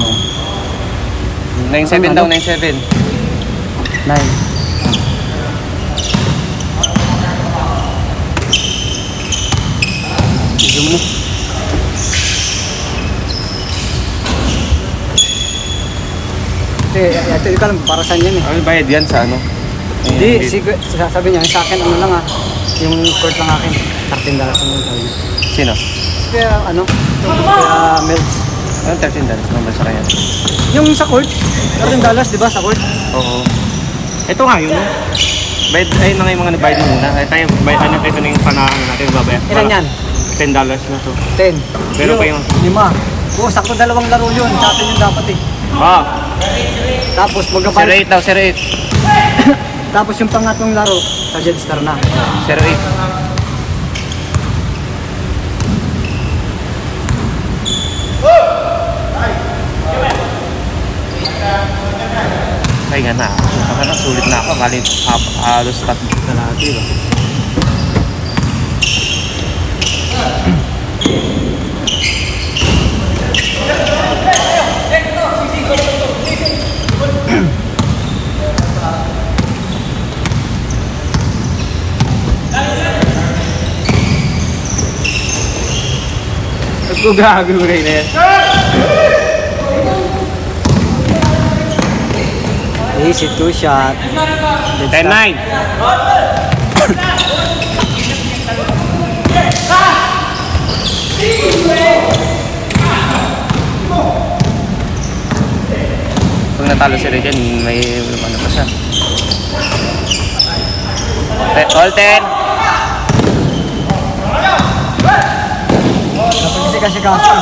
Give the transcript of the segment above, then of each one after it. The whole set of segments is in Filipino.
Oo. 9-7 daw, 9-7. 9. Tignan mo. Ito ikaw lang, para saan yan eh? Ano bayad yan sa ano? Hindi, sabi niya, sa akin ano lang ah. Yung court lang akin. $13 naman sabi niya. Sino? Kaya ano? Kaya Melts. Ano $13 naman sa kanya? Yung sa court, $13 di ba sa court? Oo. Ito nga yun. Bayad, ayun na nga yung mga nabayad muna. Tayo, ano, ito na yung panahan natin babayad. Ilan yan? $10 na to. 10. Pero pa yung 5. Oo, sakto 2 laro yun. Sa atin yung dapat eh. Ah! Tapos magkapal. 08 daw, 08. Tapos yung pangatlong laro, sa Jetstar na. 08. Ay nga na, sulit na ako. Kalit halos 3 na natin. Ako gagawin rin eh. Easy 2 shot. 10-9. Pag natalo sila dyan, may ano pa siya. All 10. Napagsigasikaso.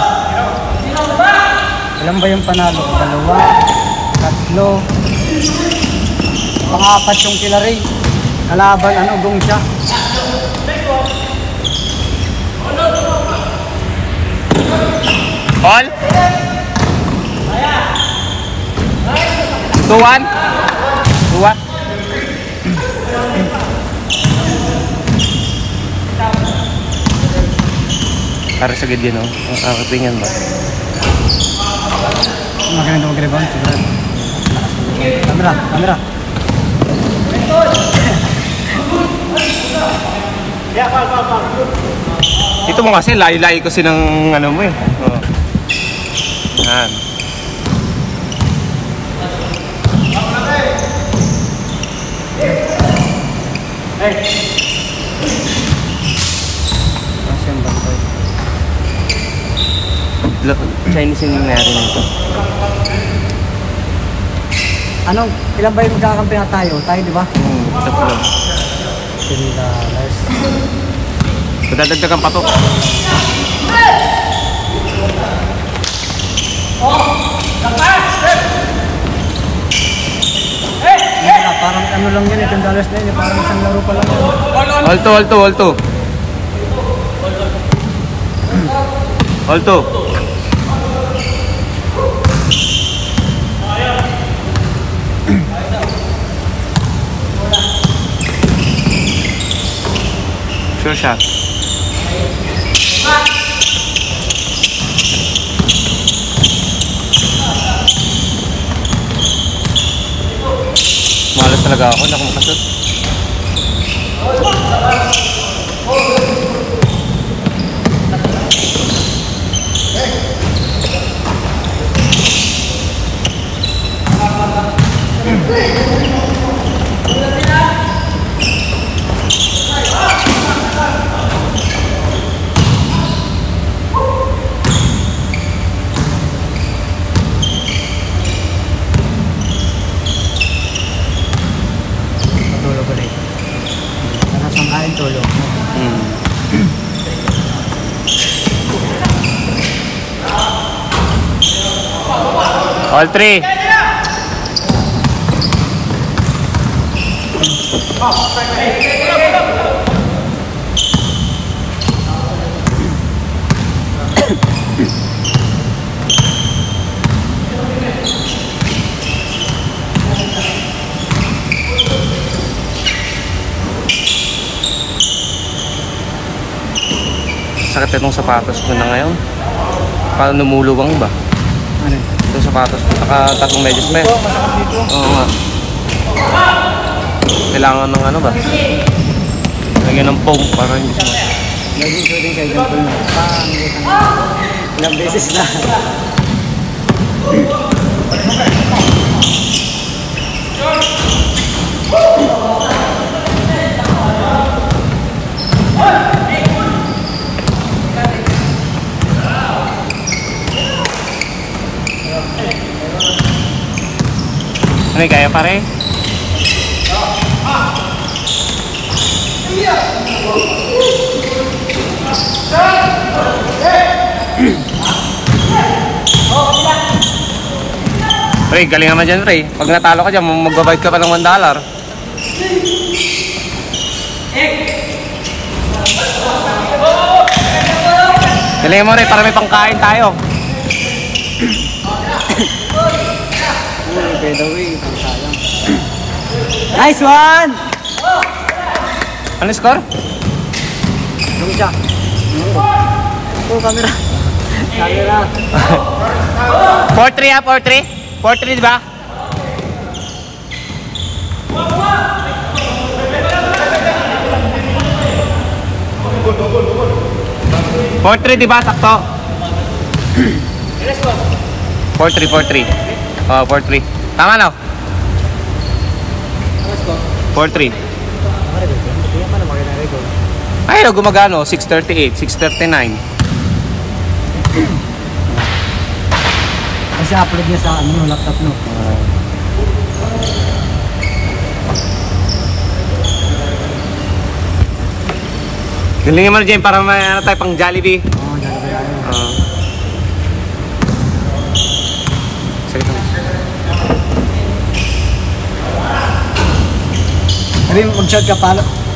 Alam ba yung panalo? 2, 3, pang-4 yung kilari. Kalaban, ano, gong siya. All? 2-1? 2-1? Para sa gid yun, no? Ang tingin mo. Maganda mag-rebound. Kamera, kamera. Ito mo kasi, layo-layo kasi ng ano mo eh. Oh. Yan. Hey! Asyang bantay. Chinese yung nangyari nito. Anong, ilan ba yung magkakampi na tayo? Tayo, di ba? Tatlo. $10. Dadagdagan pa to. Parang ano lang yan, $10 na yun. Parang isang laro pa lang yan. All 2, all 2, all 2. All 2. Sure shot. Malas talaga ako, hindi ako makashoot. Tulog. All 3. Sakit itong sapatos ko na ngayon. Parang numuluwang ba? Ano? Ito sapatos. Saka tatlong medyas pa. Dito, masakit dito. Oo nga. Kailangan ng ano ba? Lagyan ng foam para hindi siya. Laging shooting sa example mo. Ilang beses na. Ano yung kaya pare? Pre, galing naman dyan, pre. Pag natalo ka dyan, magbabayad ka pa ng $1. Galing mo, pre, para may pangkain tayo. By the way, sayang. Nice one! Ano score? Dong siya. Oh, camera. Camera. 4-3 ah, 4-3? 4-3 diba? Diba? Sakto? 4-3. Oh, 4-3. Tama na? 4-3. Ay, gumagano? 638, 639. Kasi upload niya sa ano, laptop no. Galing mo na dyan para may ano tayo pang Jollibee. Oo, Jollibee tayo. Sige lang. Sabi mo, mag-shot ka,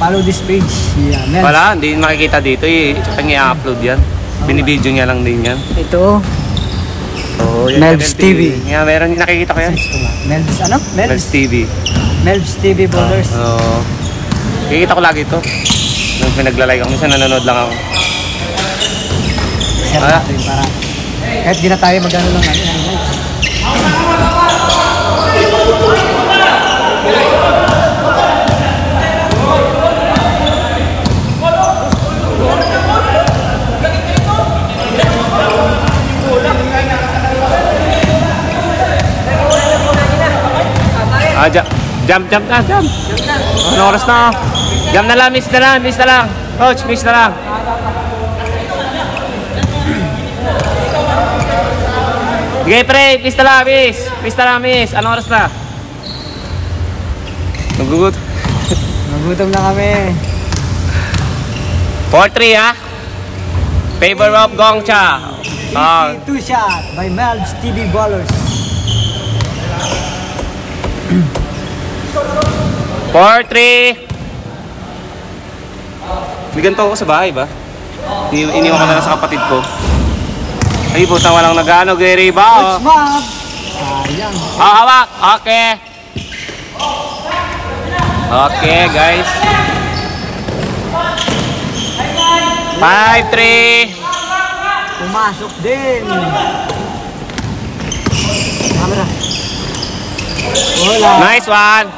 follow this page. Yeah, Mel. Wala, hindi makikita dito eh. Tsaka i-upload yan. Binibidyo niya lang din yan. Ito. Oh, Melbs TV. Yeah, meron, nakikita ko yan. Melbs ano? Melbs TV. Melbs TV Bowlers. Oo. Nakikita ko lagi ito. Nung pinaglalay ko, minsan nanonood lang ako. Share natin para kahit di na tayo mag-ano lang natin. Jump na. Ano oras na? Jump na lang, miss na lang. Coach, miss na lang. Sige, pre, miss na lang, miss. Ano oras na? Nagutom na kami. 4-3 ha? Favor of Gongcha. Easy two shot by Melbs TV Bowlers. 4-3. May ganito ako sa bahay ba? Iniwan ko na lang sa kapatid ko. Ay, putang walang nag-ano, Gary ba? Coach Mab. Sayang. Hawak. Okay. Okay, guys. 5-3. Pumasok din. Camera. Wala. Nice one.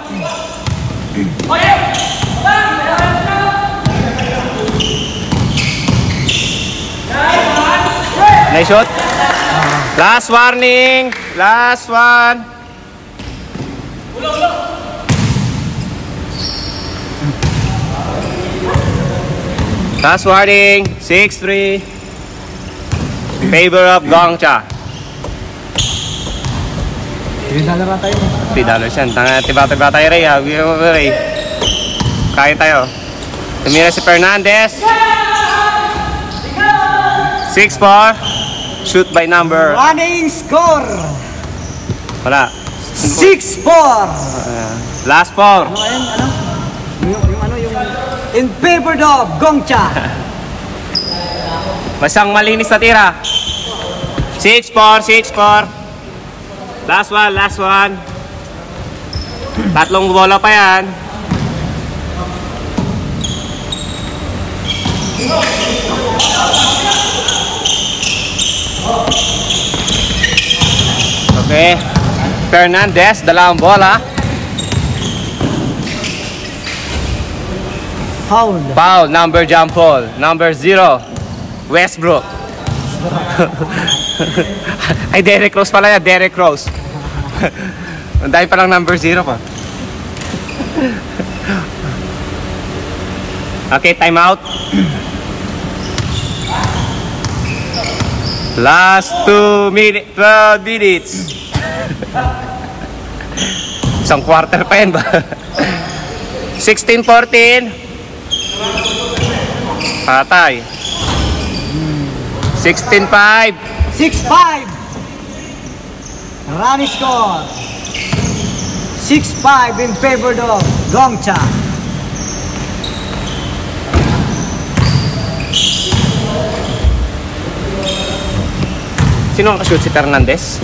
Nice shot. Last warning. Last one. Last warning. 6-3. Favor of Gongcha. $3 tayo. $3 yan. Tiba-tiba tayo, Ray. Ray. Kain tayo. Tumira si Fernandez. 6-4. Shoot by number. Running score. Wala. 6-4. Last 4. Ano ayun? Ano? Yung in favor of Gongcha. Masang malinis na tira. 6-4. Last one. Tatlong bola pa yan. Okay. Fernandez, dalawang bola. Foul. Foul, number jump ball. Number 0, Westbrook. Ay, Derrick Rose pala yan, Derrick Rose. Ang dahil palang number 0 pa. Okay, time out. Last 12 minutes. Isang quarter pa yan ba? 16-14. Patay. 16-5. 6-5. Running score. 6-5 in favor of Gongcha. Sino ang kashoot? Si Fernandez?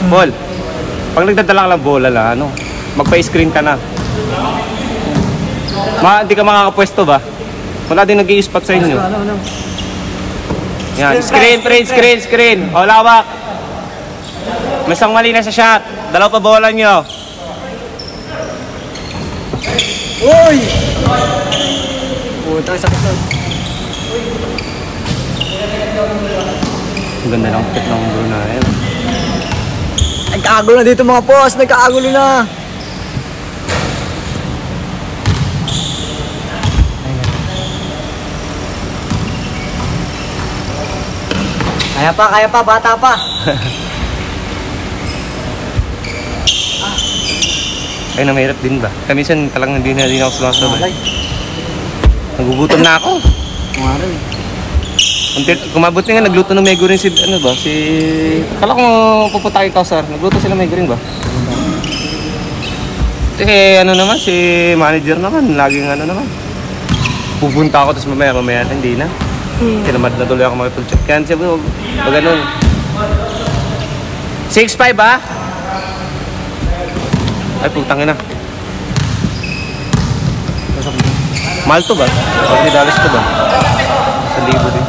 Ball. Pag nagdadala ka lang bola lang, ano, magpa-screen ka na. Hindi ka makakapwesto ba? Wala din nag-i-spot sa inyo. Yan, screen. O, lawak. May isang mali na sa shot. Dalaw pa bola nyo. Uy! Puta, sakit nun. Ang ganda ng pit ng Brunei. Nagkakagulo na dito mga boss, nagkakagulo na. Kaya pa, bata pa. Ay, namahirap din ba? Minsan talagang hindi na ako sumasabay. Nagugutom na ako. Umaral. Kumabot nga, nagluto ng mego rin si, ano ba, si... Kala ko pupunta kay Kausar, nagluto sila mego rin ba? Eh, ano naman, si manager naman, laging ano naman. Pupunta ako, tapos mamaya, hindi na. Tinamad na tuloy ako makipag-chat. Kaya siya, wag ganun. 6-5 ba? Ay, putang ina. Mahal to ba? $40 to ba? 1,000 din.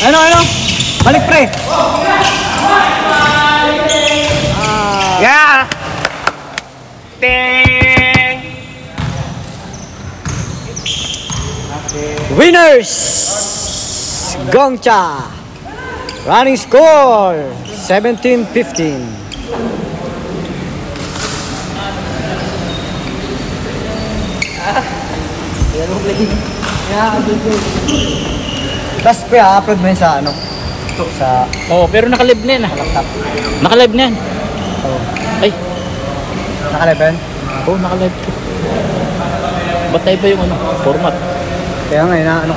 Ano? Balik pre! Yeah! Ding! Winners! Gongcha! Running score 17-15. Tapos upload mo yun sa ano? Sa pero naka-live na yan ah. laptop. Naka-live na yan. Ay, Nakalive ba yun? naka-live. Ba't tayo ba yung format? Kaya nga, ano